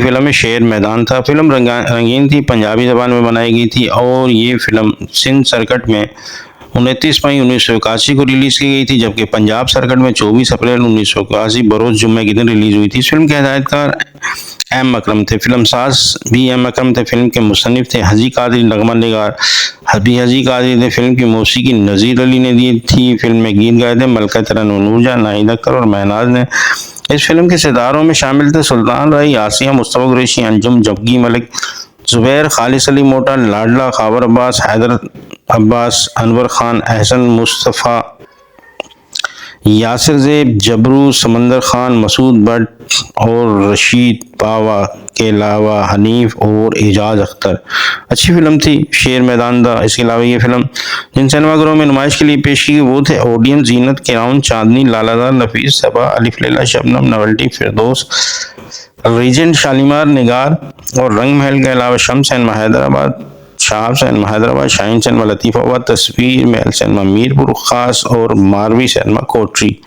Film में शेर मैदान था। फिल्म रंगीन थी, पंजाबी ज़बान में बनाई गई थी और ये फिल्म सिंध सर्किट में 29 मई 1981 को रिलीज़ की गई थी, जबकि पंजाब सर्किट में 24 अप्रैल 1981 बरोज़ जुम्मे के दिन रिलीज़ हुई थी। इस फिल्म के हिदायतकार एम अकरम थे, फिल्म साज भी एम अकरम थे, फिल्म के मुसन्निफ थे हजी कादरी, नगमा निगार हजी कादरी थे। फिल्म की मौसीकी नज़ीर अली ने दी थी। फिल्म में गीत गाए थे मलका तरन्नुम नूरजहां, नाहिद अख्तर और महनाज ने। इस फिल्म के सितारों में शामिल थे सुल्तान राई, आसिया मुस्तफा कुरैशी, अंजुम, जग्गी मलिक, जुबैर, खालिद अली मोटा, लाडला, खाबर अब्बास, हैदर अब्बास, अनवर खान, एहसन मुस्तफ़ा, यासिर ज़ेब, जबरू, समंदर खान, मसूद भट्ट और रशीद बावा के अलावा हनीफ और एजाज अख्तर। अच्छी फिल्म थी, शेर मैदान था। इसके अलावा ये फिल्म जिन सिनेमाघरों में नुमाइश के लिए पेश की वो थे ओडियन, जीनत, किराउन, चांदनी, लालादार, नफीस, सबा, अलिफ लैला, शबनम, नवल्टी, फिरदौस, रीजेंट, शालीमार, निगार और रंग महल के अलावा Shams cinema Hyderabad, Shah cinema Hyderabad, Shaheen cinema Latifabad, तस्वीर महल सिनेमा मीरपुर खास और मारवी सिनेमा कोटरी।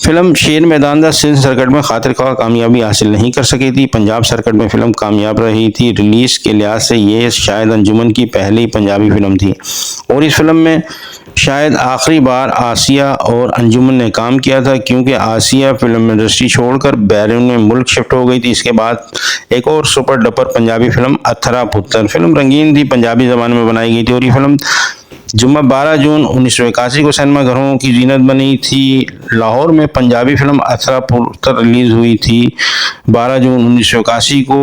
फिल्म शेर मैदान दा सिंध सर्किट में खातिर ख्वाह कामयाबी हासिल नहीं कर सकी थी। पंजाब सर्किट में फिल्म कामयाब रही थी। रिलीज के लिहाज से ये शायद अंजुमन की पहली पंजाबी फिल्म थी और इस फिल्म में शायद आखिरी बार आसिया और अंजुमन ने काम किया था, क्योंकि आसिया फिल्म इंडस्ट्री छोड़कर बैरून मुल्क शिफ्ट हो गई थी। इसके बाद एक और सुपर डपर पंजाबी फिल्म अथरा पुत्र। फिल्म रंगीन थी, पंजाबी जबान में बनाई गई थी और ये फिल्म जुम्मा 12 जून 1981 को सिनेमा घरों की जीनत बनी थी। लाहौर में पंजाबी फिल्म अथरा पुत्र रिलीज हुई थी 12 जून 1981 को।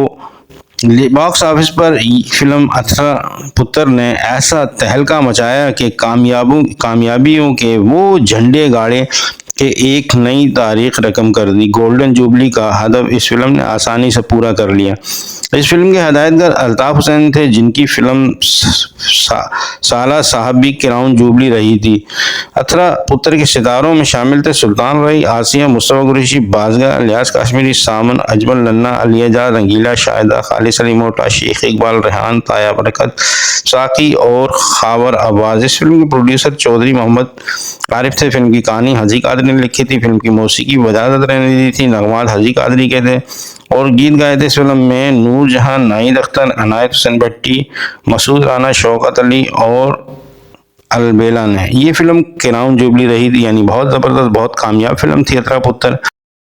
बॉक्स ऑफिस पर फिल्म अथरा पुत्र ने ऐसा तहलका मचाया कि कामयाबियों के वो झंडे गाड़े कि एक नई तारीख रकम कर दी। गोल्डन जुबली का हदफ इस फिल्म ने आसानी से पूरा कर लिया। इस फिल्म के हिदायतकार अल्ताफ हुसैन थे, जिनकी फिल्म साला साहबी क्राउन जुबली रही थी। अथरा पुत्र के सितारों में शामिल थे सुल्तान राई, आसिया मुस्तफा कुरैशी, बाज़गा, इलियास काश्मीरी, सामन, अजमल लन्ना, अलियाजा, रंगीला, शाहिदा, खालिद अली मोटा, शेख इकबाल, रेहान, ताया बरकत, साकी और खाबर अब्बास। इस फिल्म के प्रोड्यूसर चौधरी मोहम्मद आरिफ थे। फिल्म की कहानी हजी कादरी ने लिखी थी। फिल्म की मौसीकी वजादत ने दी थी, नगमात हजी कादरी के थे और गीत गाए थे इस फिल्म में नूरजहां, नाहिद अख्तर, अनायत हुसैन भट्टी, मसूद राना, शौकत अली और अलबेला ने। ये फिल्म क्राउन जुबली रही थी, यानी बहुत ज़बरदस्त, बहुत कामयाब फिल्म थी अथरा पुत्र।